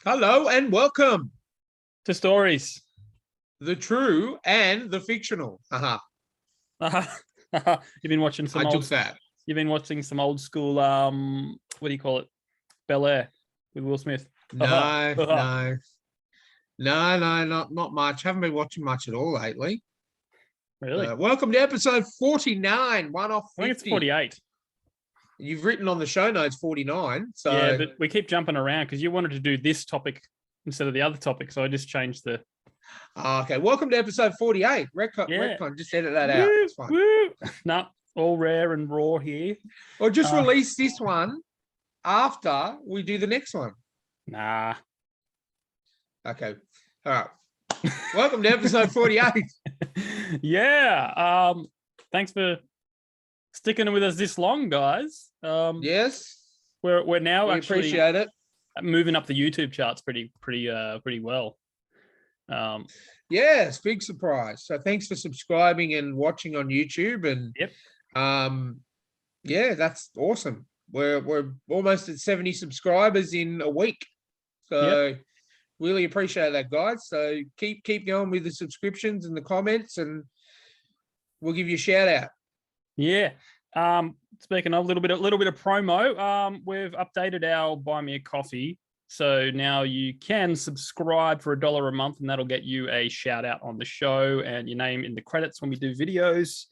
Hello and welcome. To stories. The true and the fictional. You've been watching some I old. took that. You've been watching some old school. What do you call it? Bel Air with Will Smith. No, not much. Haven't been watching much at all lately. Really? Welcome to episode 49. One off 50. I think it's 48. You've written on the show notes 49. So yeah, but we keep jumping around because you wanted to do this topic instead of the other topic, so I just changed the. Okay, welcome to episode 48. Redcon, just edit that out. It's fine. No, all rare and raw here. Or just release this one after we do the next one. Nah. Okay. All right. Welcome to episode 48. Yeah. Thanks for sticking with us this long, guys. Yes. We're now we actually appreciate it. Moving up the YouTube charts pretty well. Yeah, it's a big surprise. So thanks for subscribing and watching on YouTube. And yeah, that's awesome. We're almost at 70 subscribers in a week. So really appreciate that, guys. So keep going with the subscriptions and the comments, and we'll give you a shout out. Yeah. Speaking of a little bit of promo, we've updated our Buy Me a Coffee. So now you can subscribe for $1 a month, and that'll get you a shout out on the show and your name in the credits when we do videos.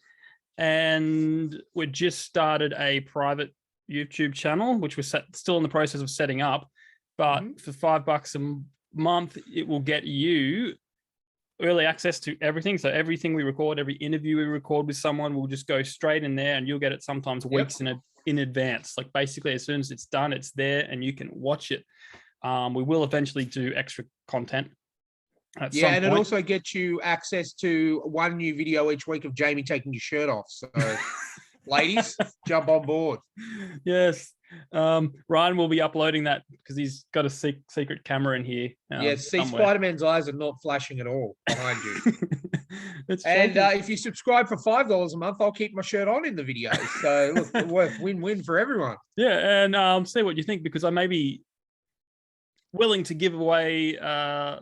And we just started a private YouTube channel, which we're still in the process of setting up. But for $5 a month, it will get you early access to everything. So everything we record, every interview we record with someone will just go straight in there, and you'll get it sometimes weeks in advance. Like basically as soon as it's done, it's there and you can watch it. We will eventually do extra content at some point. And it also gets you access to one new video each week of Jamie taking his shirt off. So ladies, jump on board. Yes. Ryan will be uploading that because he's got a secret camera in here. Spider-Man's eyes are not flashing at all behind you. And if you subscribe for $5 a month, I'll keep my shirt on in the video. So look, it works win-win for everyone. Yeah, and see what you think, because I may be willing to give away a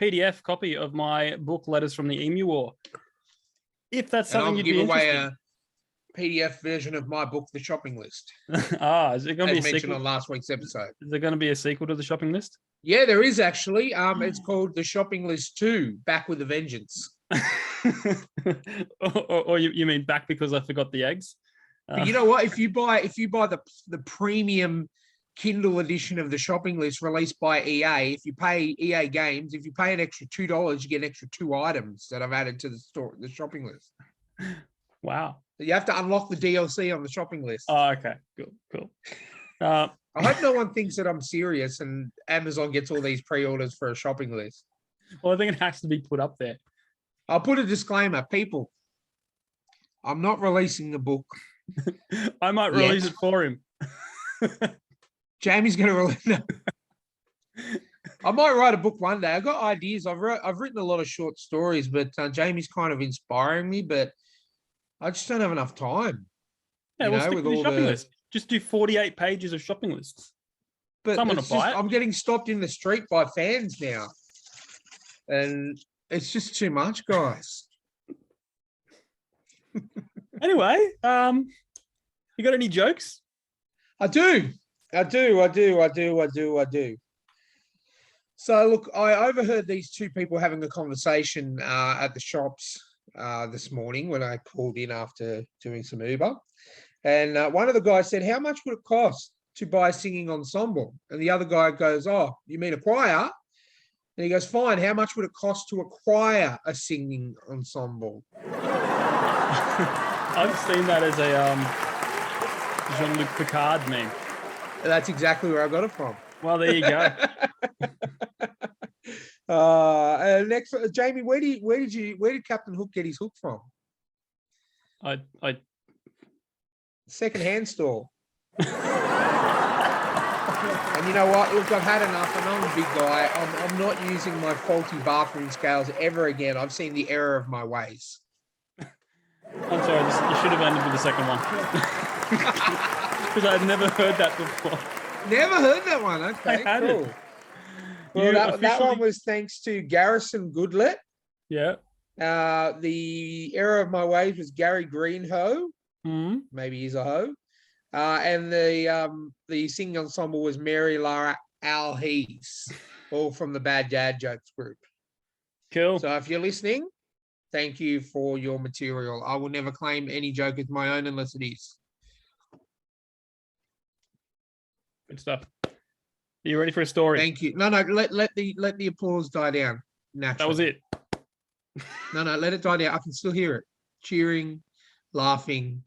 PDF copy of my book, Letters from the Emu War. If that's something you'd be interested in. I'll give away a PDF version of my book, The Shopping List. Is it going to be a mentioned sequel on last week's episode? Is there going to be a sequel to The Shopping List? Yeah, there is actually. It's called The Shopping List 2, Back with a Vengeance. or you mean back because I forgot the eggs? But you know what? If you buy the premium Kindle edition of The Shopping List released by EA, if you pay EA Games, if you pay an extra $2, you get an extra 2 items that I've added to the shopping list. Wow. You have to unlock the DLC on the shopping list. Oh, okay. Cool. I hope no one thinks that I'm serious and Amazon gets all these pre-orders for a shopping list. Well, I think it has to be put up there. I'll put a disclaimer. People, I'm not releasing the book. I might release it for him. Jamie's going to release it. I might write a book one day. I've got ideas. I've written a lot of short stories, but Jamie's kind of inspiring me, but I just don't have enough time. Yeah, we'll stick with the shopping list. Just do 48 pages of shopping lists. But I'm getting stopped in the street by fans now. And it's just too much, guys. Anyway, you got any jokes? I do. So look, I overheard these two people having a conversation at the shops this morning when I called in after doing some Uber. And one of the guys said, how much would it cost to buy a singing ensemble? And the other guy goes, oh, you mean a choir? And he goes, fine, how much would it cost to acquire a singing ensemble? I've seen that as a Jean-Luc Picard meme. That's exactly where I got it from. Well, there you go. Next, Jamie, where did Captain Hook get his hook from? I second-hand store. And you know what? Look, I've had enough. I know I'm a big guy. I'm not using my faulty bathroom scales ever again. I've seen the error of my ways. I'm sorry. You should have ended with the second one. Because I've never heard that before. Never heard that one. Okay, I hadn't. Cool. Well, You that one officially, was thanks to Garrison Goodlet. yeah. The error of my ways was Gary Greenhoe. Mm. Maybe he's a hoe. And the singing ensemble was Mary Lara Alhees, all from the Bad Dad Jokes group. Cool. So if you're listening, thank you for your material. I will never claim any joke as my own unless it is. Good stuff. Are you ready for a story? Thank you. No, let the applause die down. Naturally. That was it. No, let it die down. I can still hear it. Cheering, laughing,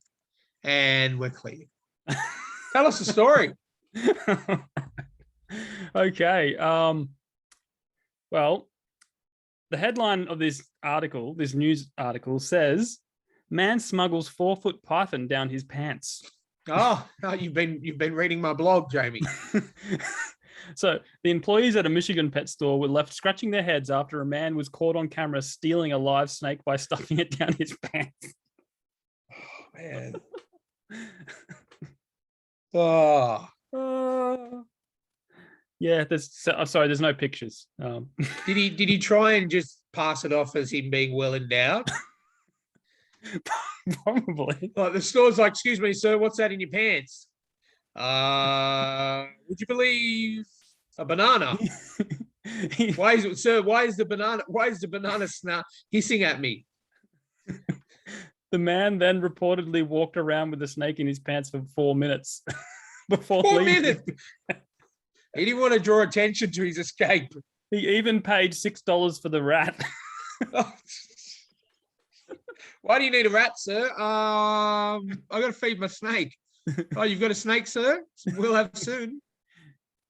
and we're clear. Tell us the story. Okay. Well, the headline of this article, this news article, says, "Man smuggles 4-foot python down his pants." Oh, you've been reading my blog, Jamie. So the employees at a Michigan pet store were left scratching their heads after a man was caught on camera stealing a live snake by stuffing it down his pants. Oh, man. Oh. Yeah, there's no pictures. Did he try and just pass it off as him being well endowed? Probably. Like the store's like, "Excuse me, sir, what's that in your pants?" Would you believe a banana? Why is the banana hissing at me? The man then reportedly walked around with the snake in his pants for 4 minutes before 4 leaving. minutes. He didn't want to draw attention to his escape. He even paid $6 for the rat. Why do you need a rat, sir? I got to feed my snake. Oh, you've got a snake, sir? We'll have soon.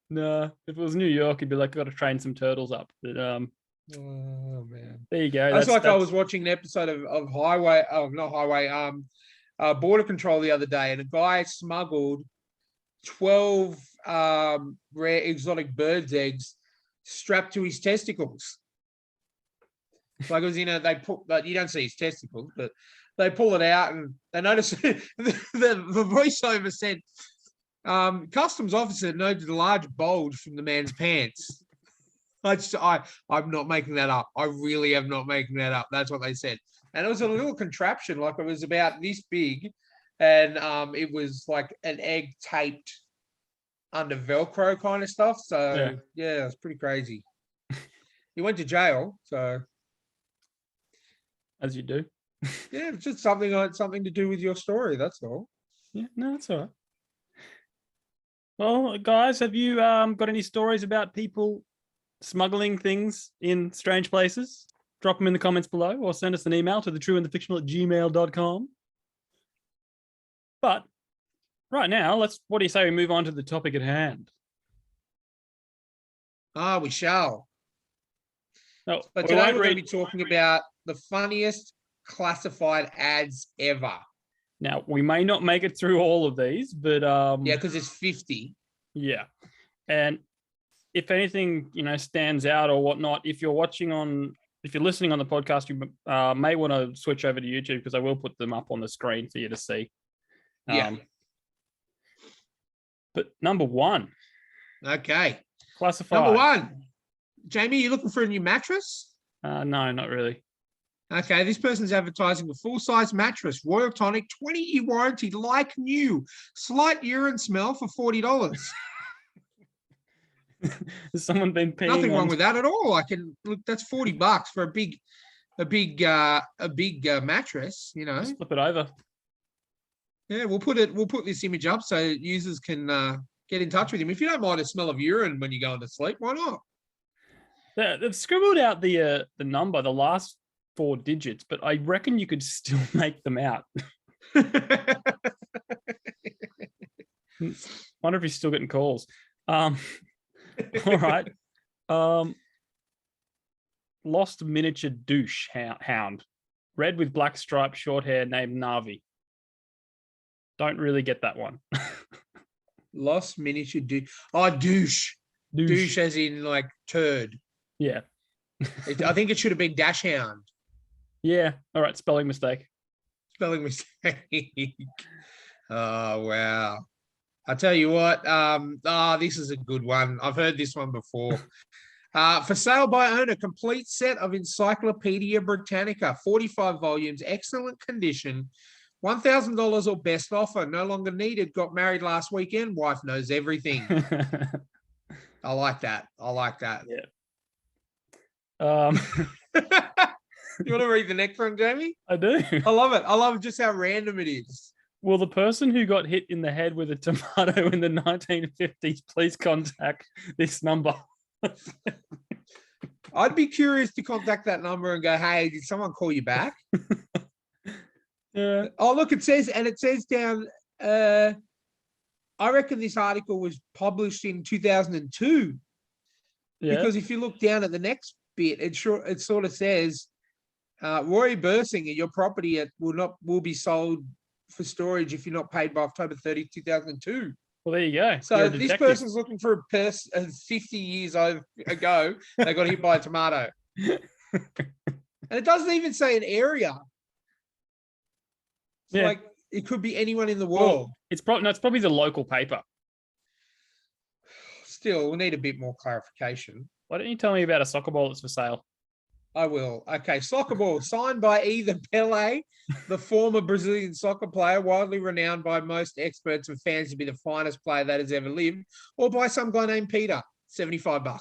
No, if it was New York, he'd be like, "I got to train some turtles up." But oh man, there you go. That's like I was watching an episode of Border Control the other day, and a guy smuggled 12 rare exotic birds' eggs strapped to his testicles. Like it was they put, but you don't see his testicles, but they pull it out and they notice the voiceover said, "Customs officer noted a large bulge from the man's pants." I'm not making that up. I really am not making that up. That's what they said. And it was a little contraption, like it was about this big, and it was like an egg taped under Velcro kind of stuff. So yeah, it's pretty crazy. He went to jail, so as you do. Yeah, it's just something to do with your story. That's all. Yeah, no, that's all right. Well, guys, have you got any stories about people smuggling things in strange places? Drop them in the comments below or send us an email to thetrueandthefictional@gmail.com. But right now, what do you say we move on to the topic at hand? We shall. No, But today we're going to be talking about the funniest classified ads ever. Now, we may not make it through all of these, but yeah, because it's 50. Yeah. And if anything, stands out or whatnot, if you're listening on the podcast, you may want to switch over to YouTube because I will put them up on the screen for you to see. Yeah. But number one. Okay. Classified. Number one. Jamie, you looking for a new mattress? No, not really. Okay, this person's advertising a full-size mattress, Royal Tonic, 20-year warranty, like new. Slight urine smell for $40. Has someone been peeing? Nothing wrong with that at all. Look, that's $40 for a big mattress. Just flip it over. Yeah, we'll put this image up so users can get in touch with him. If you don't mind a smell of urine when you're going to sleep, why not? They've scribbled out the number, the last 4 digits, but I reckon you could still make them out. Wonder if he's still getting calls. All right. Lost miniature douche hound. Red with black striped short hair named Navi. Don't really get that one. Lost miniature douche. Oh, douche. Douche as in like turd. Yeah. I think it should have been dash hound. Yeah. All right. Spelling mistake. Spelling mistake. Oh, wow. I tell you what, this is a good one. I've heard this one before. For sale by owner, complete set of Encyclopedia Britannica, 45 volumes, excellent condition, $1,000 or best offer, no longer needed. Got married last weekend. Wife knows everything. I like that. I like that. Yeah. Um, You want to read the next one, Jamie? I do. I love it. I love just how random it is. Will the person who got hit in the head with a tomato in the 1950s please contact this number? I'd be curious to contact that number and go, hey, did someone call you back? Yeah. Oh, look, it says down, I reckon this article was published in 2002. Yeah. Because if you look down at the next bit, it sort of says, Rory Bursinger, your property will be sold for storage if you're not paid by October 30, 2002. Well, there you go. So You're a this detective. person's looking for a person 50 years ago. They got hit by a tomato. And it doesn't even say an area. It's Yeah. like it could be anyone in the world. Well, it's probably the local paper. Still, we'll need a bit more clarification. Why don't you tell me about a soccer ball that's for sale? I will. Okay, soccer ball signed by either Pelé, the former Brazilian soccer player, widely renowned by most experts and fans to be the finest player that has ever lived, or by some guy named Peter, $75.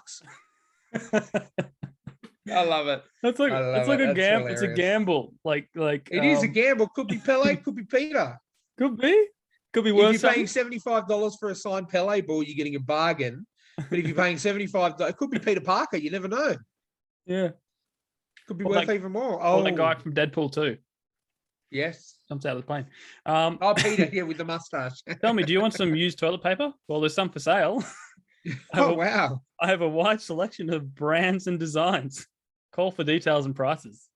I love it. That's like a gamble. It's a hilarious. gamble. Like It is a gamble. Could be Pelé, could be Peter. Could be If worth you're paying something. $75 for a signed Pelé ball, you're getting a bargain. But if you're paying $75, it could be Peter Parker. You never know. Yeah. Could be Or worth that- even more. Or that guy Oh, from Deadpool 2 yes. jumps out of the plane. Oh, Peter, yeah, with the mustache. Tell me, do you want some used toilet paper? Well, there's some for sale. Oh, wow. I have a wide selection of brands and designs. Call for details and prices.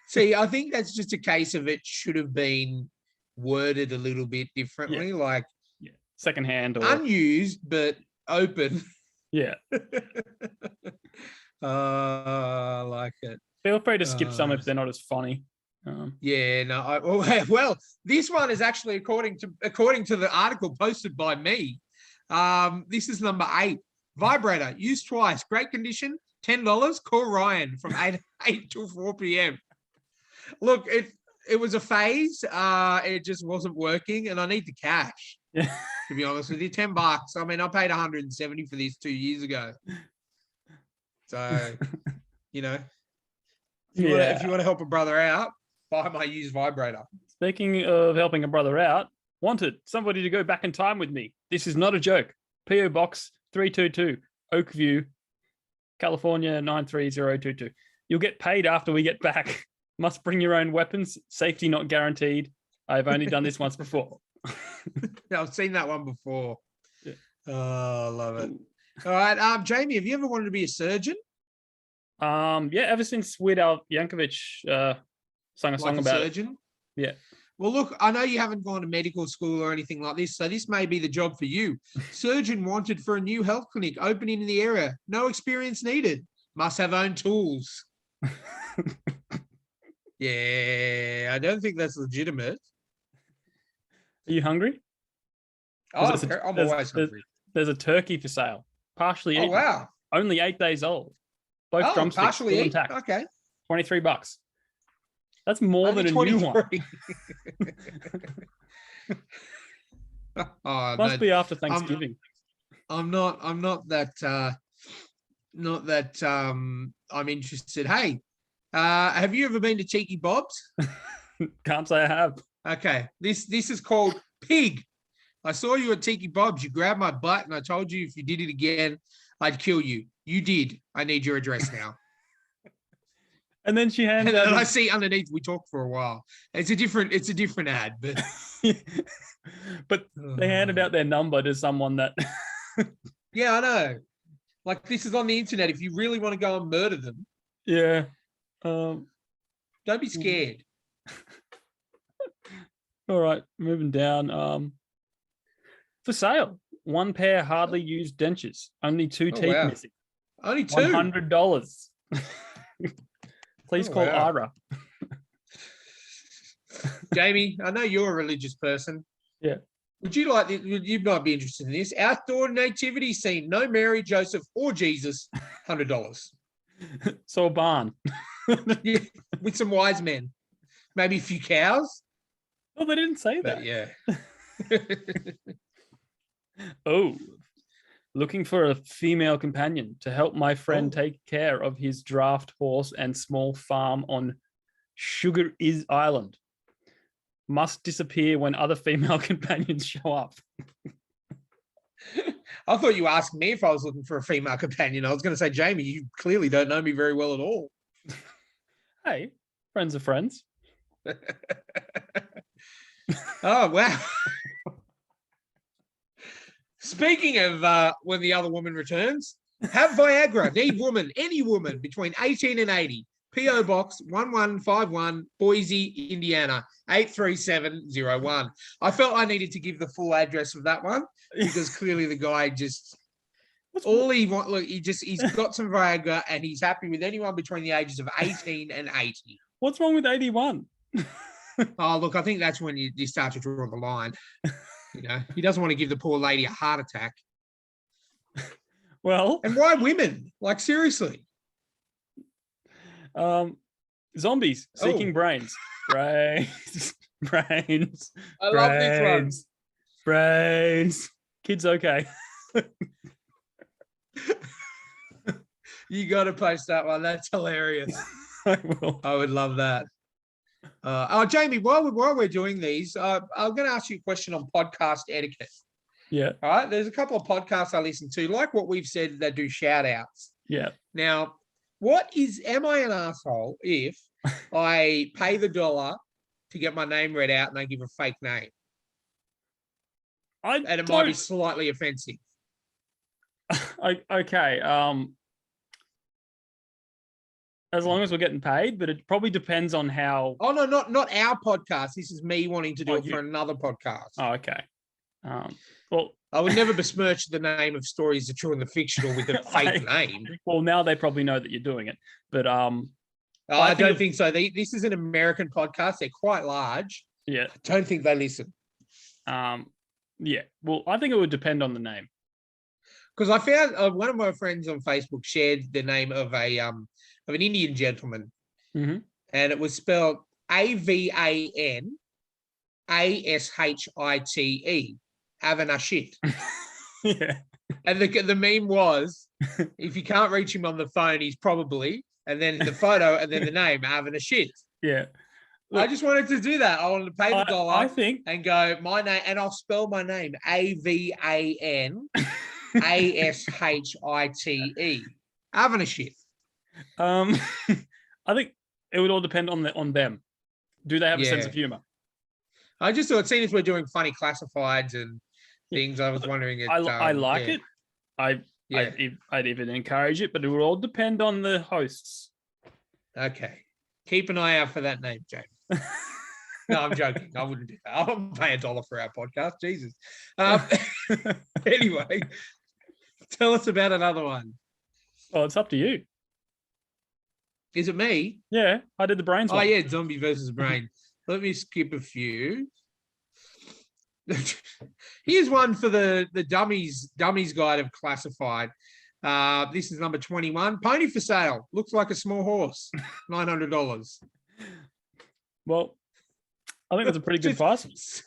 See, I think that's just a case of it should have been worded a little bit differently, like Secondhand or unused, but open. yeah. I like it. Feel free to skip some Uh, if they're not as funny. Yeah, no. Well, this one is actually according to the article posted by me. This is number 8. Vibrator, used twice, great condition, $10. Call Ryan from 8 till 4 p.m. Look, it was a phase. It just wasn't working, and I need the cash. Yeah. To be honest with you, $10. I mean, I paid 170 for this 2 years ago. So, you know, if you want to help a brother out, buy my used vibrator. Speaking of helping a brother out, wanted somebody to go back in time with me. This is not a joke. PO Box 322, Oakview, California 93022. You'll get paid after we get back. Must bring your own weapons. Safety not guaranteed. I've only done this once before. Yeah, I've seen that one before. Yeah. Oh, I love it. All right, Jamie, have you ever wanted to be a surgeon? Yeah, ever since Weird Al Yankovic sung a song Like a about it. surgeon? Yeah. Well, look, I know you haven't gone to medical school or anything like this, so this may be the job for you. Surgeon wanted for a new health clinic opening in the area. No experience needed. Must have own tools. Yeah, I don't think that's legitimate. Are you hungry? Oh, There's a- I'm there's- always there's- hungry. There's a turkey for sale. Partially Oh, eaten. wow. Only 8 days old. Both Oh, drumsticks partially still eaten. intact. Okay. $23. That's more Only than a new one. 23. Oh, Must no, be after Thanksgiving. I'm not that I'm interested. Hey, have you ever been to Cheeky Bob's? Can't say I have. Okay, this is called Pig. I saw you at Tiki Bob's. You grabbed my butt, and I told you if you did it again, I'd kill you. You did. I need your address now. And then she And handed then I out. see underneath we talked for a while. It's a different ad, but But they handed out their number to someone that. yeah, I know. Like this is on the internet. If you really want to go and murder them, Yeah. don't be scared. All right, moving down. For sale, 1 pair hardly used dentures, only 2 Oh, teeth wow. missing, Only 2. $100. Please Oh, call wow. Ira. Jamie, I know you're a religious person. Yeah. Would you like? You might be interested in this. Outdoor nativity scene. No Mary, Joseph, or Jesus. $100. So a barn. Yeah, with some wise men. Maybe a few cows. Well, they didn't say But that. yeah. Oh, looking for a female companion to help my friend Oh. take care of his draft horse and small farm on Sugar is Island. Must disappear when other female companions show up. I thought you asked me if I was looking for a female companion. I was going to say, Jamie, you clearly don't know me very well at all. Hey, friends are friends. Oh, wow. Speaking of when the other woman returns, have Viagra, need woman, any woman between 18 and 80. P.O. Box 1151, Boise, Indiana, 83701. I felt I needed to give the full address of that one because clearly the guy just all he want. Look, he's got some Viagra and he's happy with anyone between the ages of 18 and 80. What's wrong with 81? Oh, look, I think that's when you start to draw the line. You know, he doesn't want to give the poor lady a heart attack. Well, and why women? Like, seriously. Zombies seeking brains. Brains. Brains. I love this one. Brains. Kids okay. You got to post that one. That's hilarious. I will. I would love that. Jamie, while we're doing these, I'm going to ask you a question on podcast etiquette. Yeah. All right. There's a couple of podcasts I listen to, like what we've said, that do shout outs. Yeah. Now, am I an asshole if I pay the $1 to get my name read out and they give a fake name? And it might be slightly offensive. Okay. As long as we're getting paid, but it probably depends on how. Oh no, not our podcast. This is me wanting to do it for another podcast. Oh, okay. Well, I would never besmirch the name of Stories, the True and the Fictional with a fake name. Well, now they probably know that you're doing it, but I don't think so. This is an American podcast. They're quite large. Yeah, I don't think they listen. Yeah. Well, I think it would depend on the name. Because I found one of my friends on Facebook shared the name of an Indian gentleman, mm-hmm. and it was spelled Avanashite, Avanashite. Yeah. And the meme was, if you can't reach him on the phone, he's probably, and then the photo, and then the name, Avanashite. Yeah. Look, I just wanted to do that. I wanted to pay the $1, I think, and go my name, and I'll spell my name Avanashite, Avanashite. I think it would all depend on them. Do they have a sense of humor? I just thought, seeing as we're doing funny classifieds and things, I was wondering if I like it. I'd even encourage it, but it would all depend on the hosts. Okay. Keep an eye out for that name, Jamie. No, I'm joking. I wouldn't do that. I wouldn't pay $1 for our podcast. Jesus. Anyway, tell us about another one. Well, it's up to you. Is it me? Yeah, I did the brains one. Oh, yeah, zombie versus brain. Let me skip a few. Here's one for the dummies guide of classified. This is number 21. Pony for sale. Looks like a small horse. $900. Well, I think that's a pretty good price.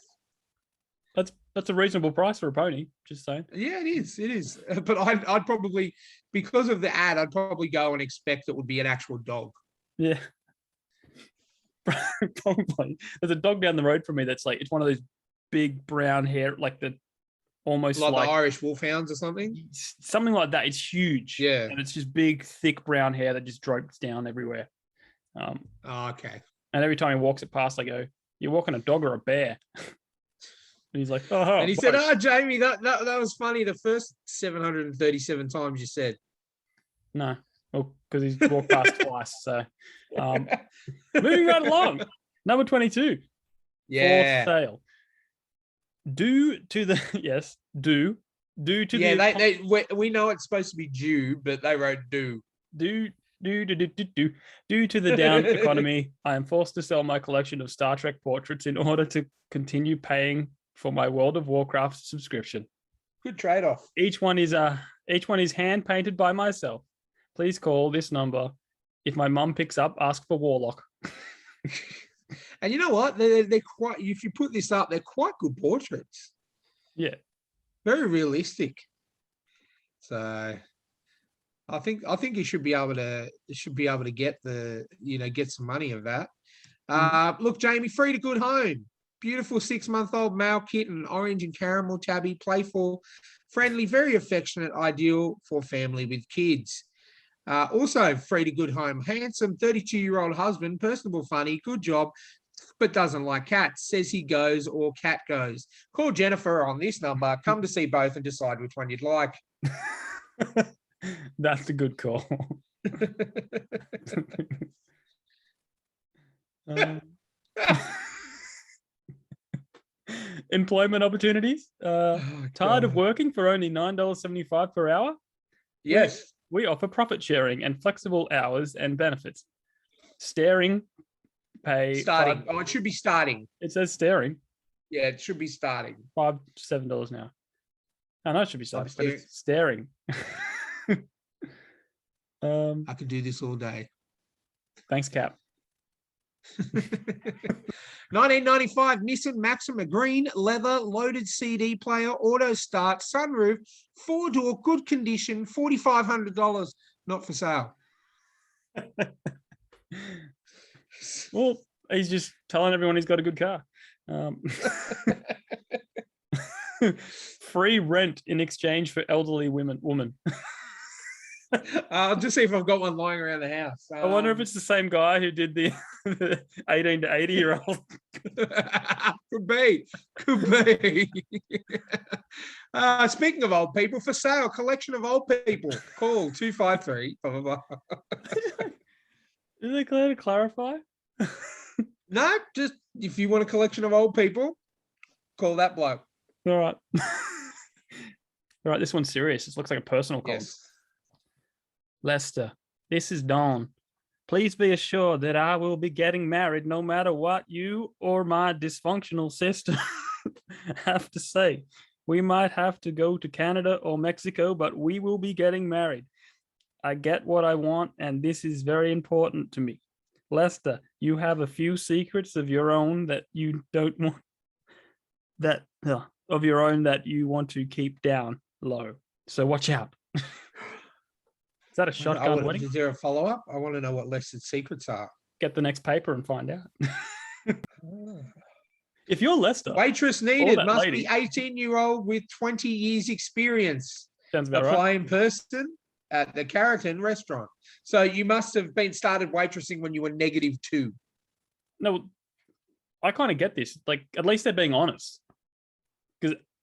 That's a reasonable price for a pony. Just saying. Yeah, it is. It is. But I'd probably, because of the ad, I'd probably go and expect it would be an actual dog. Yeah. Probably. There's a dog down the road from me that's like, it's one of those big brown hair, like the almost like the Irish wolfhounds or something. Something like that. It's huge. Yeah. And it's just big, thick brown hair that just drapes down everywhere. Okay. And every time he walks it past, I go, "You're walking a dog or a bear?" And he's like, "Oh." And he said, "Oh, Jamie, that was funny. The first 737 times you said." No, well, because he's walked past twice. So, moving right along, number 22. Yeah. For sale. Due to the we know it's supposed to be due, but they wrote do. Due to the down economy, I am forced to sell my collection of Star Trek portraits in order to continue paying for my World of Warcraft subscription. Good trade-off. Each one is hand painted by myself. Please call this number. If my mum picks up, ask for Warlock. And you know what? They're quite. If you put this up, they're quite good portraits. Yeah. Very realistic. So, I think you should be able to get get some money of that. Look, Jamie, Free to Good Home. Beautiful 6-month-old male kitten, orange and caramel tabby, playful, friendly, very affectionate, ideal for family with kids. Also, Free to Good Home, handsome 32-year-old husband, personable, funny, good job, but doesn't like cats. Says he goes or cat goes. Call Jennifer on this number. Come to see both and decide which one you'd like. That's a good call. Employment opportunities. Tired of working for only $9.75 per hour? Yes. We offer profit sharing and flexible hours and benefits. Starting. Oh, it should be starting. It says staring. Yeah, it should be starting. $5 to $7 now. I know it should be starting, but it's staring. I could do this all day. Thanks, Cap. 1995 Nissan Maxima green leather loaded CD player, auto start, sunroof, 4-door, good condition, $4,500. Not for sale. Well, he's just telling everyone he's got a good car. Free rent in exchange for elderly woman. I'll just see if I've got one lying around the house. I wonder if it's the same guy who did the 18 to 80-year-old. Could be. Speaking of old people, for sale, collection of old people. Call 253. Blah, blah, blah. Is it clear to clarify? No, just if you want a collection of old people, call that bloke. All right. All right, this one's serious. This looks like a personal call. Yes. Lester, this is Dawn. Please be assured that I will be getting married no matter what you or my dysfunctional sister have to say. We might have to go to Canada or Mexico, but we will be getting married. I get what I want, and this is very important to me. Lester, you have a few secrets of your own that you don't want that you want to keep down low. So watch out. Is that a shotgun wedding? Is there a follow-up? I want to know what Lester's secrets are. Get the next paper and find out. If you're Lester, waitress needed, must lady. be 18-year-old with 20 years experience. Sounds about Apply right. in person at the Carrington restaurant. So you must have been started waitressing when you were -2. No, I kind of get this. Like, at least they're being honest.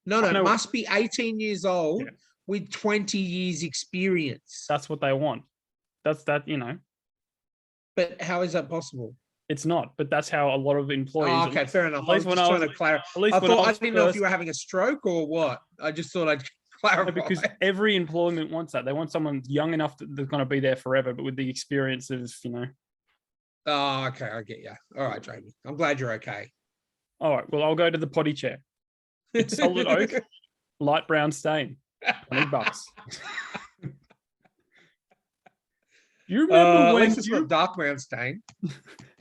No, I know- must be 18 years old Yeah. with 20 years experience. That's what they want. That's that, But how is that possible? it's not, but that's how a lot of employees. Oh, okay, fair enough. At least I when was I just was trying to clarify. At least I when I didn't know if first- you were having a stroke or what. I just thought I'd clarify. because every employment wants that. They want someone young enough that they're going to be there forever, but with the experience of, Oh, okay, I get you. All right, Jamie. I'm glad you're okay. All right, well, I'll go to the potty chair. It's solid oak, light brown stain, $20. Do you remember when? It's got dark brown stain. Do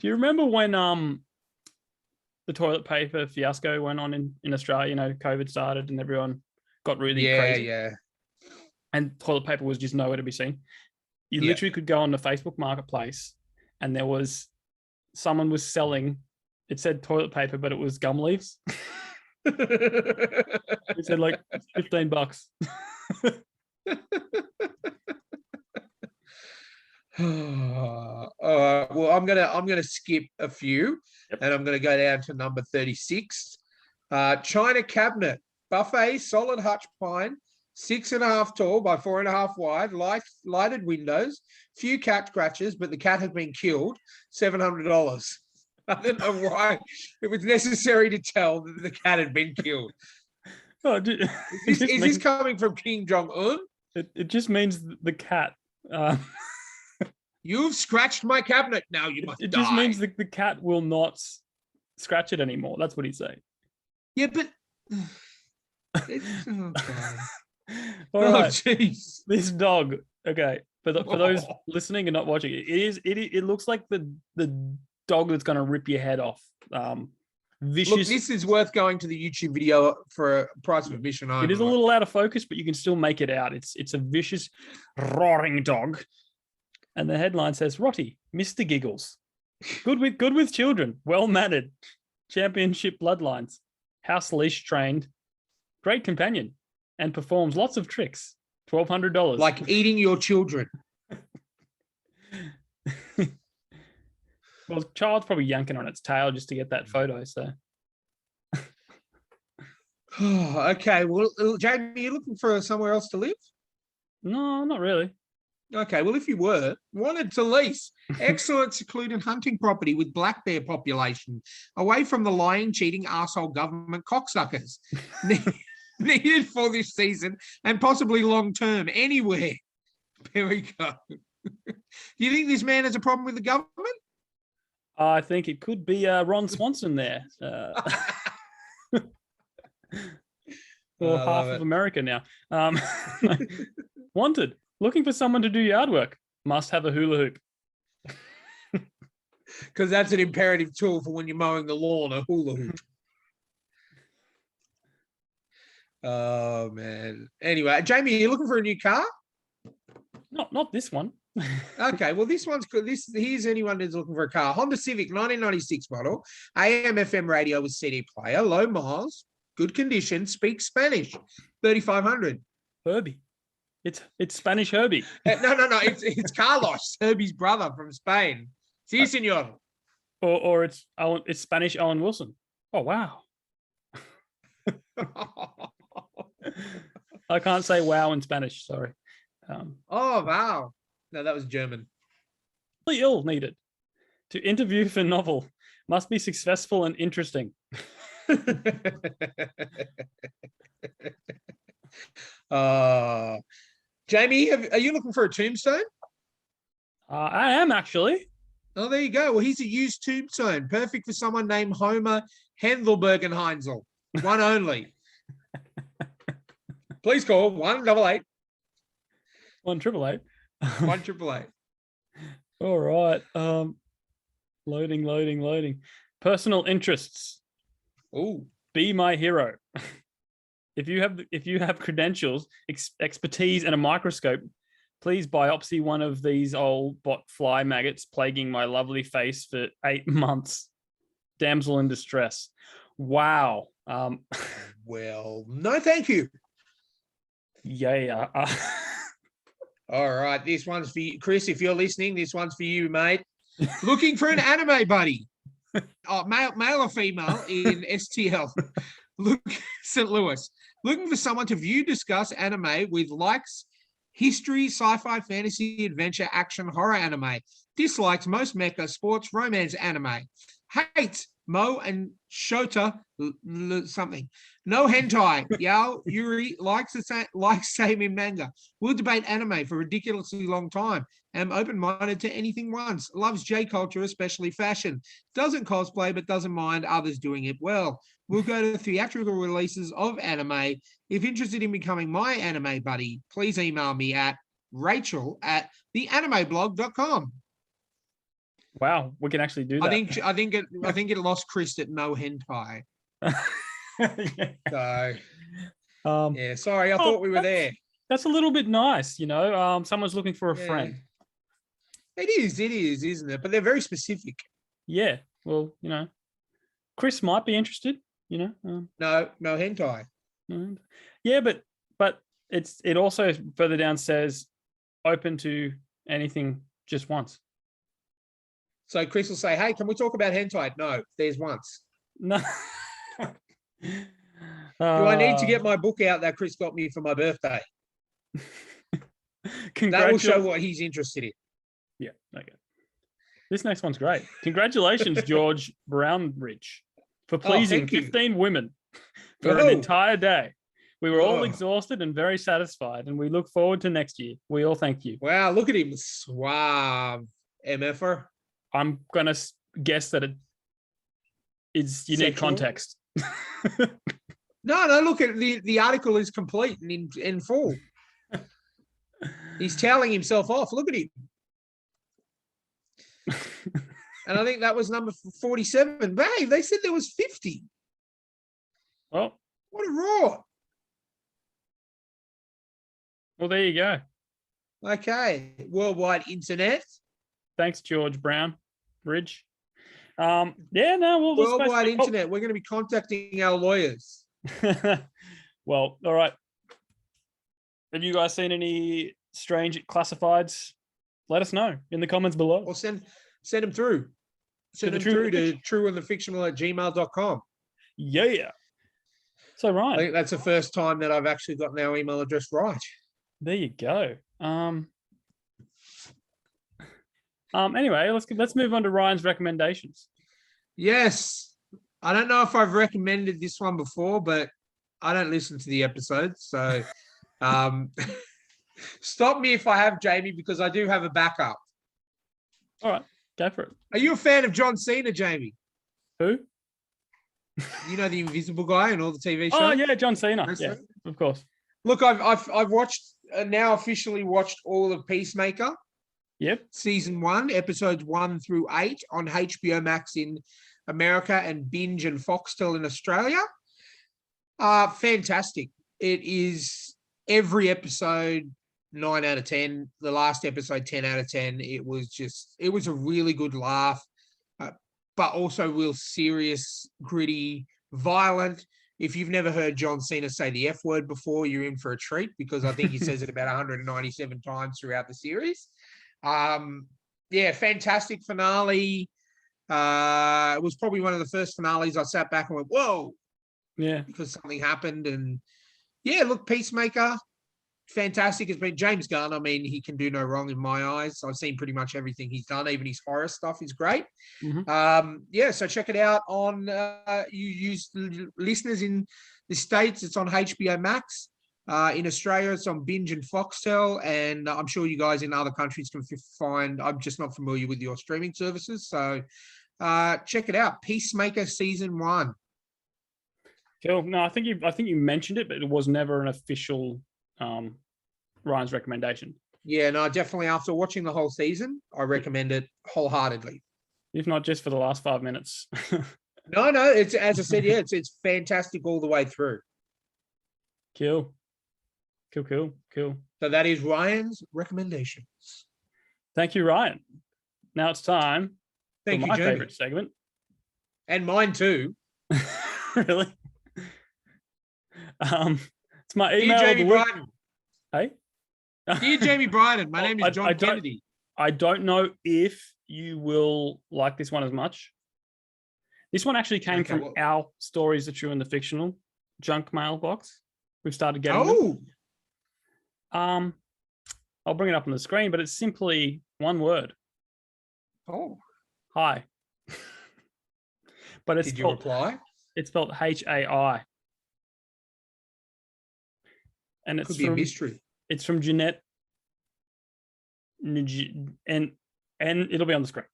you remember when the toilet paper fiasco went on in Australia? COVID started and everyone got really crazy. Yeah. And toilet paper was just nowhere to be seen. You Yeah. literally could go on the Facebook Marketplace, and there was someone was selling. It said toilet paper, but it was gum leaves. It said like $15. Well, I'm gonna skip a few, and I'm gonna go down to number 36. China cabinet buffet, solid hutch pine, 6.5 tall by 4.5 wide, lighted windows, few cat scratches, but the cat has been killed. $700. I don't know why it was necessary to tell that the cat had been killed. Oh, Is this coming from Kim Jong Un? it just means the cat. You've scratched my cabinet. Now you must It die. just means the cat will not scratch it anymore. That's what he's saying. Yeah, but Oh, God. All Oh, right. jeez. This dog. Okay. For those listening and not watching, it looks like the dog that's going to rip your head off. Look, Vicious. this is worth going to the YouTube video for a price of admission only. It is a little out of focus, but you can still make it out. It's a vicious, roaring dog. And the headline says, Rotty, Mr. Giggles. Good with children, well mannered, championship bloodlines, house leash trained, great companion, and performs lots of tricks. $1,200. Like eating your children. Well, the child's probably yanking on its tail just to get that photo. So, Okay. Well, Jamie, you looking for somewhere else to live? no, not really. Okay. Well, if you wanted to lease excellent secluded hunting property with black bear population away from the lying, cheating arsehole government cocksuckers needed for this season and possibly long term anywhere. There we go. You think this man has a problem with the government? I think it could be Ron Swanson there. Or half of America now. Wanted. Looking for someone to do yard work. Must have a hula hoop. Because that's an imperative tool for when you're mowing the lawn, a hula hoop. Oh, man. Anyway, Jamie, are you looking for a new car? Not this one. Okay, well, this one's good. Here's anyone who's looking for a car. Honda Civic, 1996 model, AM/FM radio with CD player, low miles, good condition, speaks Spanish, 3,500. Herbie. It's Spanish Herbie. No, it's Carlos, Herbie's brother from Spain. Sí, señor. Or it's Spanish Owen Wilson. Oh wow. I can't say wow in Spanish. Sorry. Oh wow. No, that was German. Ill needed to interview for novel. Must be successful and interesting. Jamie, are you looking for a tombstone? I am actually. Oh, there you go. Well, here's a used tombstone, perfect for someone named Homer Hendelbergenheinzel. One only. Please call 188. 188. 188. All right. Loading. Personal interests. Oh, be my hero. If you have credentials, expertise, and a microscope, please biopsy one of these old bot fly maggots plaguing my lovely face for 8 months. Damsel in distress. Wow. Well, no, thank you. Yeah. All right, this one's for you, Chris. If you're listening, this one's for you, mate. Looking for an anime buddy, male or female in STL. Look, St. Louis. Looking for someone to view, discuss anime with likes history, sci-fi, fantasy, adventure, action, horror anime. Dislikes most mecha, sports, romance anime. Hates Mo and Shota something. No hentai. Yao Yuri likes same in manga. Will debate anime for ridiculously long time. Am open-minded to anything once. Loves J culture, especially fashion. Doesn't cosplay, but doesn't mind others doing it well. Will go to theatrical releases of anime. If interested in becoming my anime buddy, please email me at rachel@theanimeblog.com. Wow, we can actually do that. I think it lost Chris at no hentai. So yeah, sorry, I thought we were there. That's a little bit nice, you know. Someone's looking for a friend. It is, isn't it? But they're very specific. Yeah. Well, you know, Chris might be interested, you know. No hentai. Yeah, but it also further down says open to anything just once. So Chris will say, hey, can we talk about hentai? No, there's once. No. Do I need to get my book out that Chris got me for my birthday? That will show what he's interested in. Yeah, okay. This next one's great. Congratulations, George Brownridge, for pleasing 15 women for an entire day. We were all exhausted and very satisfied, and we look forward to next year. We all thank you. Wow, look at him. Suave MFer. I'm going to guess that you need context. No, no, look at the article is complete and in full. He's toweling himself off. Look at him. And I think that was number 47. Babe, they said there was 50. Well, What a roar. well, there you go. Okay. Worldwide internet. Thanks, George Brown Bridge. Yeah, no, well, we're supposed Worldwide to- internet. We're going to be contacting our lawyers. Well, all right. Have you guys seen any strange classifieds? Let us know in the comments below. Or send them through. Send the them True through and to the trueandthefictional@gmail.com. Yeah. So I Ryan, think that's the first time that I've actually gotten our email address right. there you go. Anyway, let's move on to Ryan's recommendations. Yes. I don't know if I've recommended this one before, but I don't listen to the episodes. So stop me if I have, Jamie, because I do have a backup. All right, go for it. Are you a fan of John Cena, Jamie? Who? You know, the invisible guy and all the TV shows? Oh yeah, John Cena. That's Yeah, right. of course. Look, I've watched now officially watched all of Peacemaker. Yep. Season 1, episodes 1 through 8 on HBO Max in America and Binge and Foxtel in Australia. Fantastic. It is every episode 9 out of 10. The last episode 10 out of 10. It was a really good laugh, but also real serious, gritty, violent. If you've never heard John Cena say the F word before, you're in for a treat, because I think he says it about 197 times throughout the series. Yeah, fantastic finale. It was probably one of the first finales I sat back and went, whoa, Yeah. because something happened. And yeah, look, Peacemaker, fantastic. It's been James Gunn. I mean, he can do no wrong in my eyes. I've seen pretty much everything he's done. Even his horror stuff is great. Yeah, so check it out on listeners in the States. It's on HBO Max. In Australia, it's on Binge and Foxtel, and I'm sure you guys in other countries can find. I'm just not familiar with your streaming services, so check it out. Peacemaker season 1. Cool. No, I think you mentioned it, but it was never an official Ryan's recommendation. Yeah, no, definitely. After watching the whole season, I recommend it wholeheartedly. If not just for the last 5 minutes. No, it's, as I said, yeah, it's fantastic all the way through. Cool. So that is Ryan's recommendations. Thank you, Ryan. Now it's time Thank for you, my Jamie. favorite segment. And mine too. Really? It's my Dear email. Jamie of the week. Bryden. Hey? Dear Jamie Bryden, my name I- is John I don't- Kennedy. I don't know if you will like this one as much. This one actually came Okay, from well- our Stories, the True and the Fictional junk mailbox. We've started getting them. Oh, I'll bring it up on the screen, but it's simply one word. oh. Hi. But it's Did you spelled, reply? it's spelled Hai. And it's Could be a from mystery. it's from Jeanette and it'll be on the screen.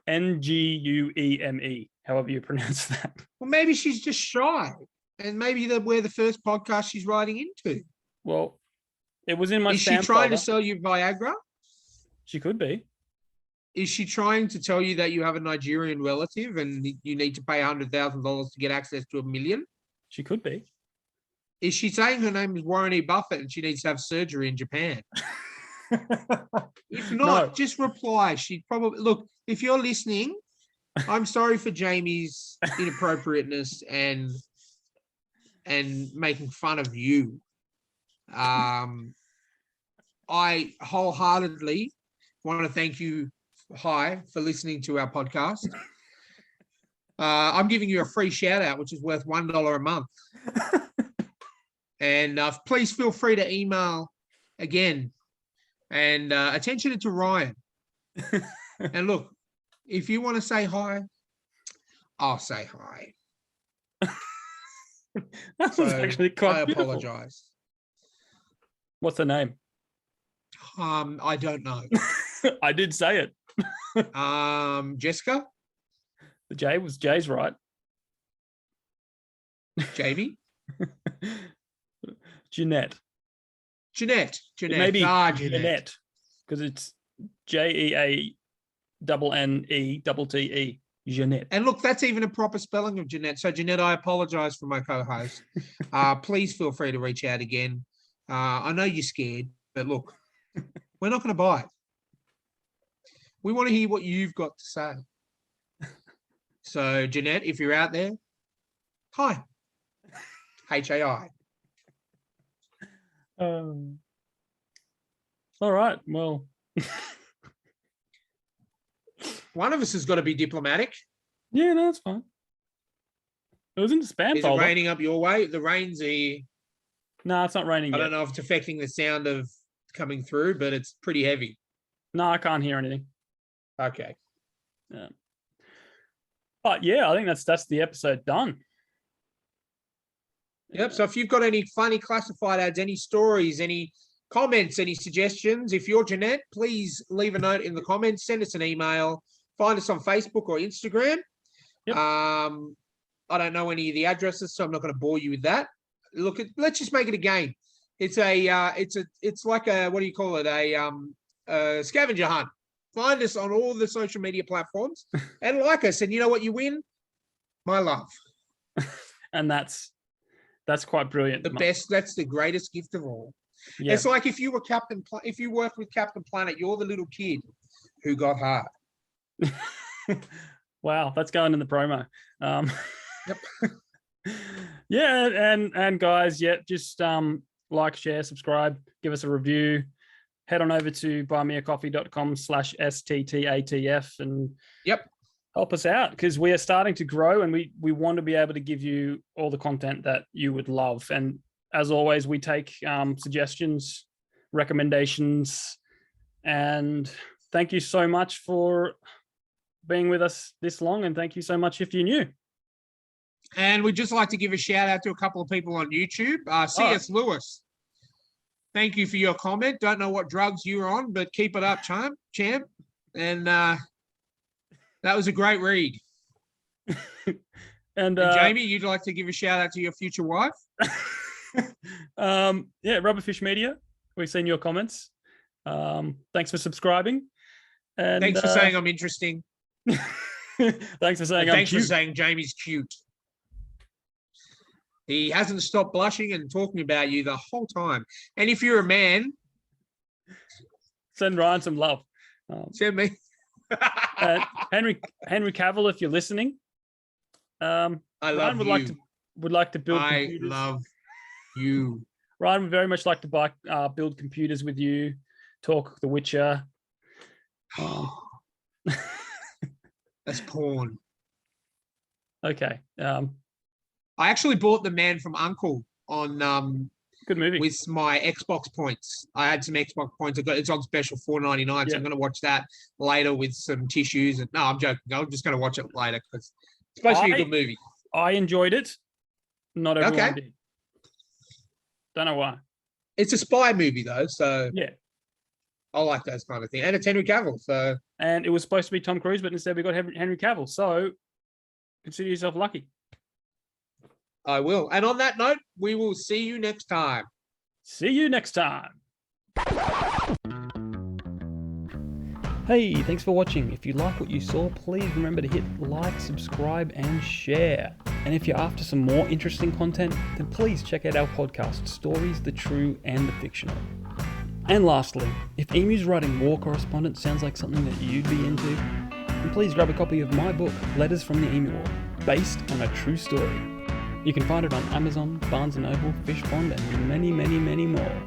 Ngueme, however you pronounce that. Well, maybe she's just shy, and maybe we're the first podcast she's writing into. Well, it was in my Is she spam trying folder. to sell you Viagra? She could be. Is she trying to tell you that you have a Nigerian relative and you need to pay $100,000 to get access to $1 million? She could be. Is she saying her name is Warren E. Buffett and she needs to have surgery in Japan? If not, No. just reply. She'd probably look. If you're listening, I'm sorry for Jamie's inappropriateness and making fun of you. I wholeheartedly want to thank you, Hi, for listening to our podcast. I'm giving you a free shout out, which is worth $1 a month. And please feel free to email again. And attention to Ryan. And look, if you want to say hi, I'll say hi. That was So, actually quite I beautiful. apologize. What's the name? I don't know. I did say it. Jessica, The J was Jay's right. Jamie. Jeanette. Jeanette. Maybe Jeanette. Jeanette, because it's JeANNETTE. Jeanette. And look, that's even a proper spelling of Jeanette. So, Jeanette, I apologize for my co-host. Please feel free to reach out again. I know you're scared, but look, we're not going to bite. We want to hear what you've got to say. So, Jeanette, if you're out there, hi. HAI. All right. Well, one of us has got to be diplomatic. yeah, no, that's fine. It was in the spam Is it folder. raining up your way? The rain's here. No, it's not raining I yet. don't know if it's affecting the sound of coming through, but it's pretty heavy. No, I can't hear anything. Okay. But yeah, I think that's the episode done. Yep. So if you've got any funny classified ads, any stories, any comments, any suggestions, if you're Jeanette, please leave a note in the comments, send us an email, find us on Facebook or Instagram. Yep. I don't know any of the addresses, so I'm not going to bore you with that. Look, let's just make it a game. It's like a, what do you call it? A scavenger hunt. Find us on all the social media platforms and like us. And you know what you win? My love. And that's quite brilliant. The best. That's the greatest gift of all. Yeah. It's like if you were if you worked with Captain Planet, you're the little kid who got hard. Wow, that's going in the promo. Yep. Yeah, and guys, yeah, just like, share, subscribe, give us a review. Head on over to buymeacoffee.com/STTATF and help us out, because we are starting to grow and we want to be able to give you all the content that you would love. And as always, we take suggestions, recommendations, and thank you so much for being with us this long. And thank you so much if you're new. And we'd just like to give a shout out to a couple of people on YouTube. C.S. Lewis, thank you for your comment. Don't know what drugs you're on, but keep it up, champ. And that was a great read. And Jamie, you'd like to give a shout out to your future wife? Yeah, Rubberfish Media, we've seen your comments. Thanks for subscribing. And thanks for saying I'm interesting. Thanks for saying thanks for saying Jamie's cute. He hasn't stopped blushing and talking about you the whole time. And if you're a man, send Ryan some love. Send me. Henry Cavill, if you're listening, I love Ryan you. would like to build. I computers. love you. Ryan would very much like to build computers with you. Talk The Witcher. That's porn. Okay. I actually bought The Man from U.N.C.L.E. on good movie with my Xbox points. I had some Xbox points. It's on special $4.99, so I'm going to watch that later with some tissues. And no, I'm joking. I'm just going to watch it later because it's supposed to be a good movie. I enjoyed it. Not everyone did. Don't know why. It's a spy movie though, so yeah, I like those kind of things. And it's Henry Cavill, so. And it was supposed to be Tom Cruise, but instead we got Henry Cavill. So consider yourself lucky. I will. And on that note, we will see you next time. See you next time. Hey, thanks for watching. If you like what you saw, please remember to hit like, subscribe, and share. And if you're after some more interesting content, then please check out our podcast, Stories, the True and the Fictional. And lastly, if Emu's writing war correspondence sounds like something that you'd be into, then please grab a copy of my book, Letters from the Emu War, based on a true story. You can find it on Amazon, Barnes & Noble, Fishpond, and many, many, many more.